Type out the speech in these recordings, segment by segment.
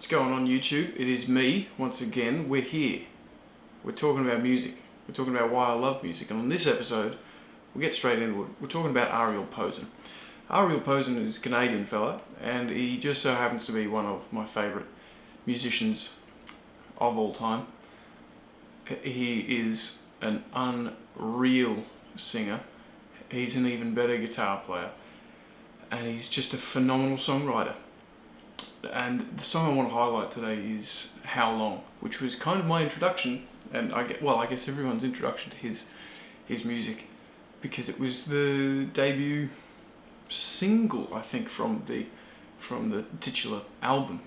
What's going on YouTube? It is me, once again. We're here. We're talking about music. We're talking about why I love music. And on this episode, we'll get straight into it. We're talking about Ariel Posen. Ariel Posen is a Canadian fella, and he just so happens to be one of my favourite musicians of all time. He is an unreal singer. He's an even better guitar player. And he's just a phenomenal songwriter. And the song I want to highlight today is How Long, which was kind of my introduction, and I guess everyone's introduction to his music, because it was the debut single, I think, from the titular album,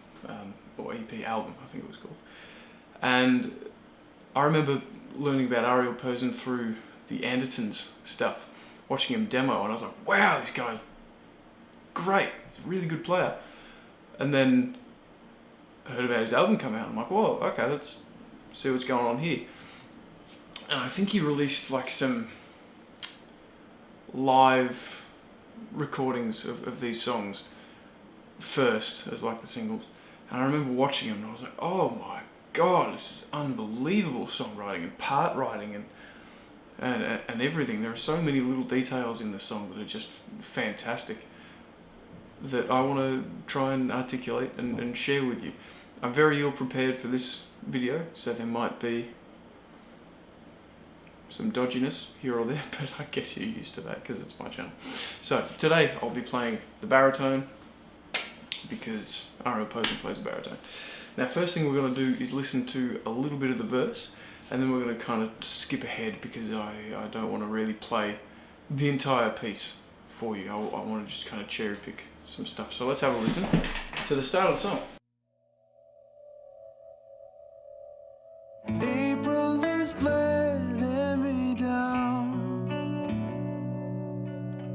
or EP album, I think it was called. And I remember learning about Ariel Posen through the Andertons stuff, watching him demo, and I was like, wow, this guy's great, he's a really good player. And then I heard about his album come out. I'm like, whoa, okay, let's see what's going on here. And I think he released like some live recordings of these songs first as like the singles. And I remember watching them and I was like, oh my God, this is unbelievable songwriting and part writing and everything. There are so many little details in the song that are just fantastic, that I want to try and articulate and share with you. I'm very ill prepared for this video, so there might be some dodginess here or there, but I guess you're used to that because it's my channel. So today I'll be playing the baritone, because Ariel Posen plays the baritone. Now first thing we're going to do is listen to a little bit of the verse, and then we're going to kind of skip ahead because I don't want to really play the entire piece for you. I want to just kind of cherry pick some stuff. So let's have a listen to the start of the song. April is letting me down.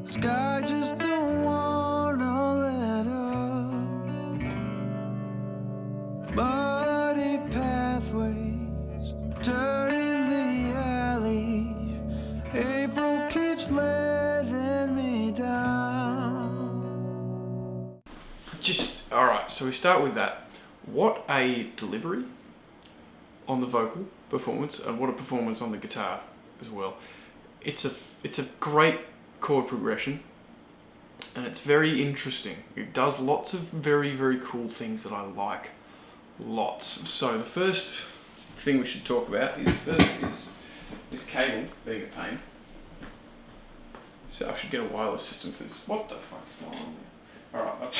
Sky just don't wanna let up. Muddy pathways turning the alley. April keeps letting me down. Alright, so we start with that. What a delivery on the vocal performance, and what a performance on the guitar as well. It's a great chord progression, and it's very interesting. It does lots of very, very cool things that I like. Lots. So the first thing we should talk about is this cable being a pain. So I should get a wireless system for this. What the fuck is going on there? Alright,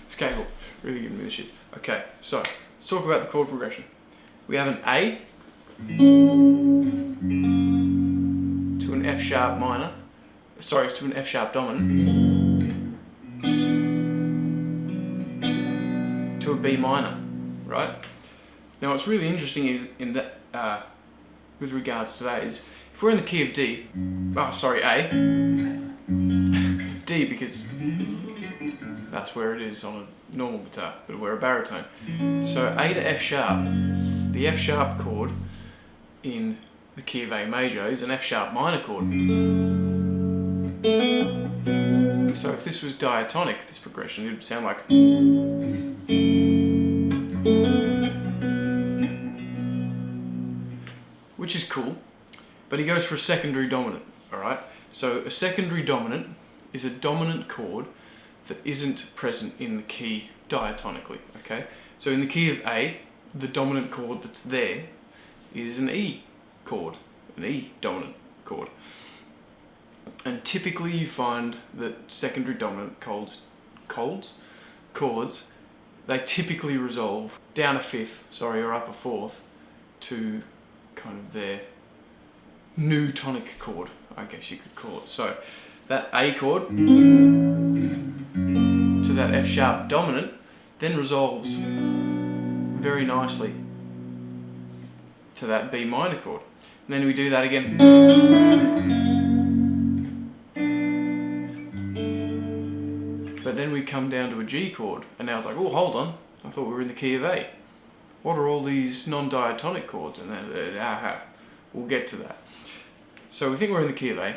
this cable really giving me the shit. Okay, so let's talk about the chord progression. We have an A to an F sharp minor, to an F sharp dominant, to a B minor, right? Now what's really interesting is in that, with regards to that, is if we're in the key of D, A, D, because that's where it is on a normal guitar, but we're a baritone. So A to F sharp, the F sharp chord in the key of A major is an F sharp minor chord. So if this was diatonic, this progression, it would sound like, which is cool, but he goes for a secondary dominant, alright? So a secondary dominant is a dominant chord that isn't present in the key diatonically, okay? So in the key of A, the dominant chord that's there is an E chord, an E dominant chord. And typically you find that secondary dominant chords, they typically resolve down a fifth, or up a fourth, to kind of their new tonic chord, I guess you could call it. So that A chord to that F sharp dominant then resolves very nicely to that B minor chord. And then we do that again. But then we come down to a G chord, and now it's like, oh, hold on, I thought we were in the key of A. What are all these non-diatonic chords? And then, we'll get to that. So we think we're in the key of A.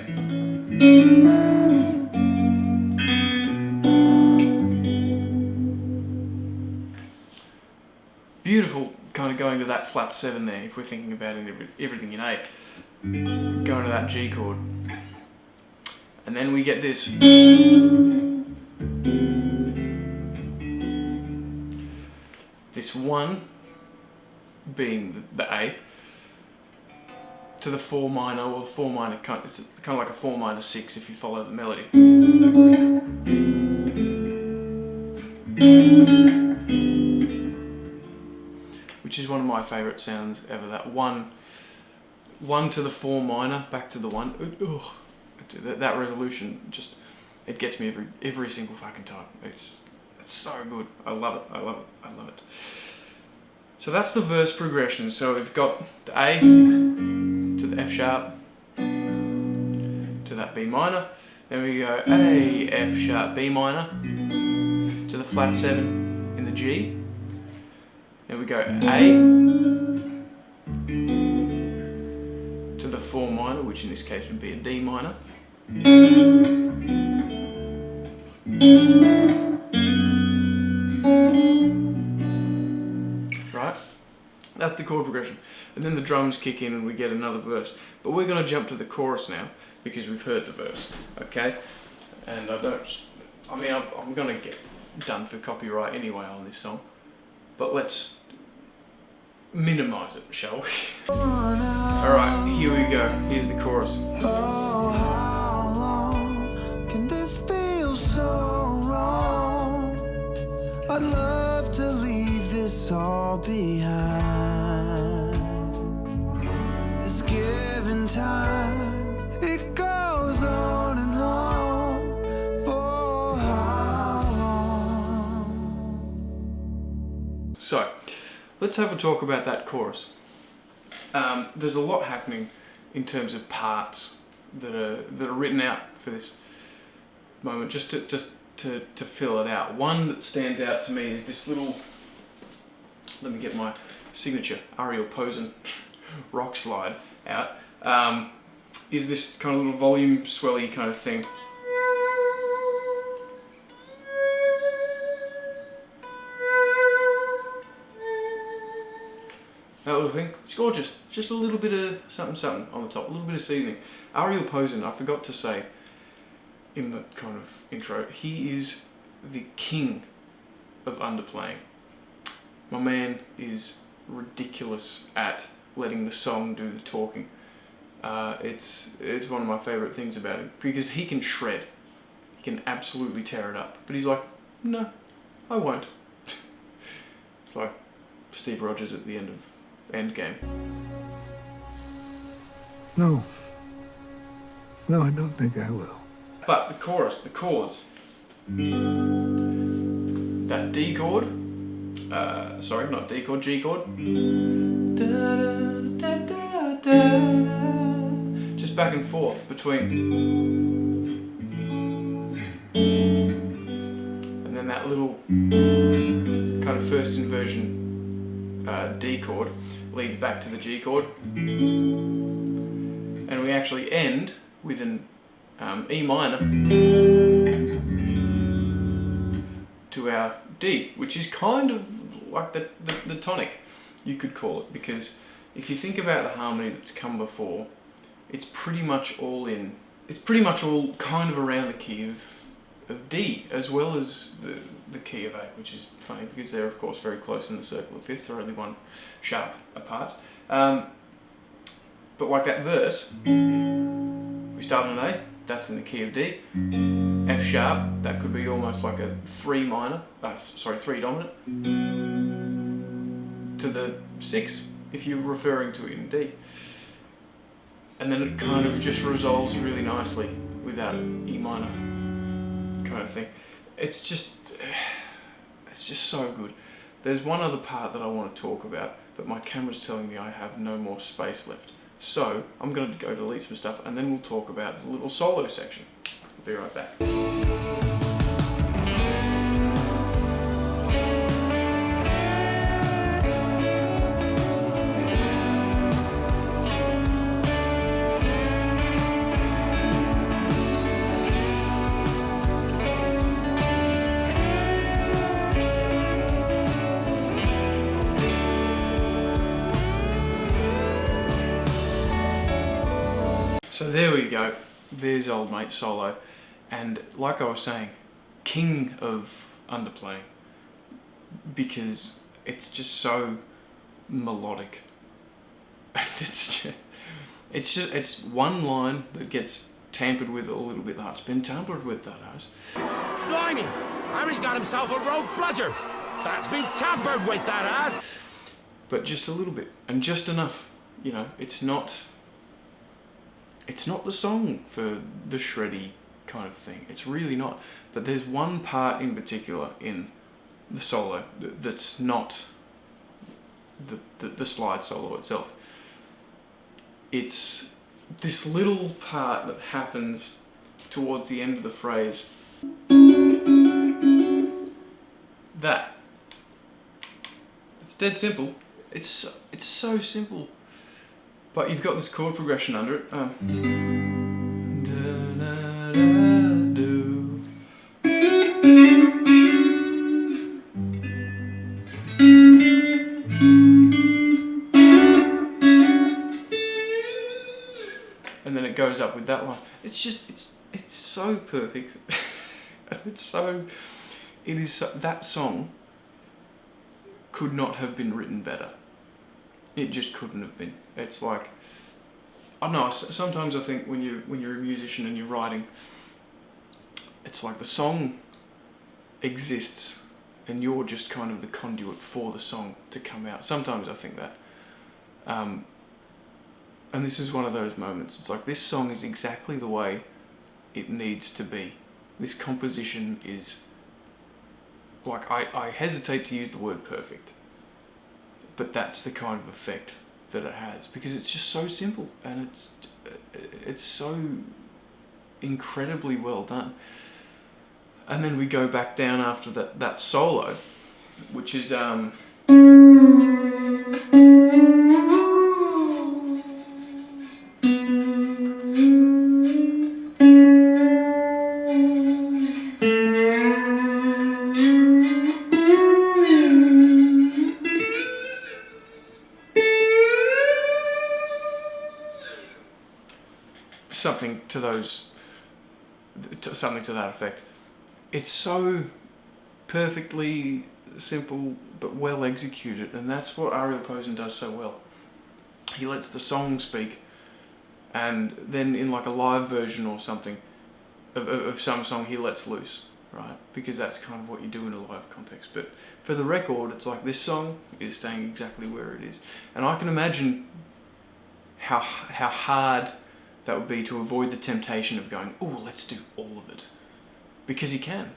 Beautiful, kind of going to that flat 7 there, if we're thinking about everything in A. Going to that G chord. And then we get this. This 1 being the A, to the 4 minor, or the 4 minor, it's kind of like a 4 minor 6 if you follow the melody. Which is one of my favourite sounds ever, that 1 to the 4 minor, back to the 1. Ugh. That resolution, just, it gets me every single fucking time. It's so good. I love it. I love it. I love it. So that's the verse progression. So we've got the A to the F sharp to that B minor. Then we go A, F sharp, B minor to the flat 7 in the G. Then we go A to the 4 minor, which in this case would be a D minor. Right? That's the chord progression. And then the drums kick in and we get another verse. But we're going to jump to the chorus now because we've heard the verse, okay? And I'm going to get done for copyright anyway on this song. But let's minimize it, shall we? Alright, here we go. Here's the chorus. Oh, how long can this feel so wrong? I'd love to leave this all behind. This given time, it goes on and on. For how long? So, let's have a talk about that chorus. There's a lot happening in terms of parts that are written out for this moment, just to fill it out. One that stands out to me is this little. Let me get my signature Ariel Posen rock slide out. Is this kind of little volume swelly kind of thing. That little thing, it's gorgeous. Just a little bit of something on the top, a little bit of seasoning. Ariel Posen, I forgot to say in the kind of intro, he is the king of underplaying. My man is ridiculous at letting the song do the talking. It's one of my favourite things about him because he can shred. He can absolutely tear it up. But he's like, no, I won't. It's like Steve Rogers at the end of Endgame. No, I don't think I will. But the chorus, the chords. That D chord. Sorry, not D chord, G chord. Da, da, da, da, da. Just back and forth between. And then that little kind of first inversion D chord leads back to the G chord. And we actually end with an E minor to our D, which is kind of like the tonic, you could call it, because if you think about the harmony that's come before, it's pretty much all kind of around the key of D, as well as the key of A, which is funny because they're of course very close in the circle of fifths, they're only one sharp apart. But like that verse, we start on A, that's in the key of D. F sharp, that could be almost like a 3 dominant, to the 6 if you're referring to it in D. And then it kind of just resolves really nicely with that E minor kind of thing. It's just so good. There's one other part that I want to talk about, but my camera's telling me I have no more space left. So I'm going to go delete some stuff and then we'll talk about the little solo section. I'll be right back. So there we go. There's old mate solo. And like I was saying, king of underplaying. Because it's just so melodic. And it's one line that gets tampered with a little bit. That's been tampered with, that has. Blimey! Harry's got himself a rogue bludger. That's been tampered with, that has. But just a little bit, and just enough. You know, it's not the song for the shreddy kind of thing. It's really not. But there's one part in particular in the solo that's not the slide solo itself. It's this little part that happens towards the end of the phrase. That. It's dead simple. It's so simple. But you've got this chord progression under it. And then it goes up with that line. It's just, it's so perfect. That song could not have been written better. It just couldn't have been. It's like, I don't know, sometimes I think when you're a musician and you're writing, it's like the song exists and you're just kind of the conduit for the song to come out. Sometimes I think that. And this is one of those moments. It's like, this song is exactly the way it needs to be. This composition is, like, I hesitate to use the word perfect, but that's the kind of effect that it has, because it's just so simple and it's so incredibly well done. And then we go back down after that solo, which is something to that effect. It's so perfectly simple but well executed, and that's what Ariel Posen does so well. He lets the song speak, and then in like a live version or something of some song, he lets loose, right? Because that's kind of what you do in a live context. But for the record, it's like this song is staying exactly where it is, and I can imagine how hard that would be to avoid the temptation of going, oh, let's do all of it. Because he can.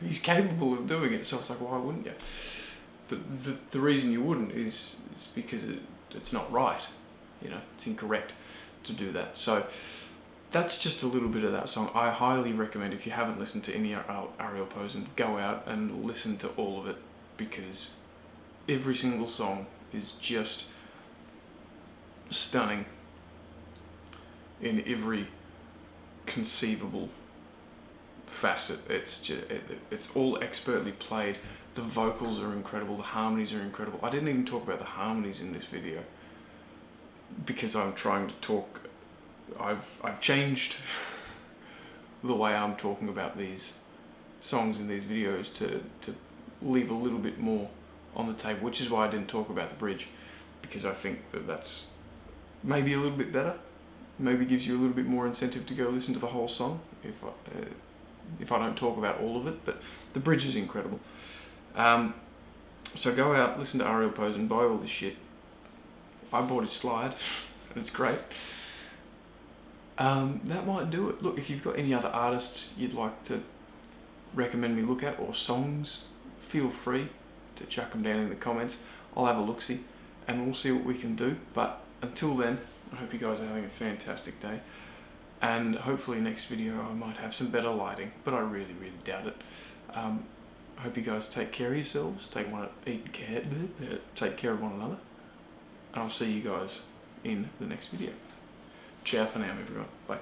He's capable of doing it, so it's like, why wouldn't you? But the reason you wouldn't is because it's not right. You know, it's incorrect to do that. So that's just a little bit of that song. I highly recommend, if you haven't listened to any Ariel Posen, go out and listen to all of it, because every single song is just stunning in every conceivable facet. It's all expertly played. The vocals are incredible. The harmonies are incredible. I didn't even talk about the harmonies in this video because I'm trying to talk. I've changed the way I'm talking about these songs in these videos to leave a little bit more on the table, which is why I didn't talk about the bridge, because I think that's maybe a little bit better. Maybe gives you a little bit more incentive to go listen to the whole song if I don't talk about all of it, but the bridge is incredible. So go out, listen to Ariel Posen, buy all this shit. I bought his slide, and it's great. That might do it. Look, if you've got any other artists you'd like to recommend me look at, or songs, feel free to chuck them down in the comments. I'll have a look-see, and we'll see what we can do. But until then, I hope you guys are having a fantastic day, and hopefully next video I might have some better lighting, but I really doubt it. I hope you guys take care of yourselves, take care of one another, and I'll see you guys in the next video. Ciao for now, everyone. Bye.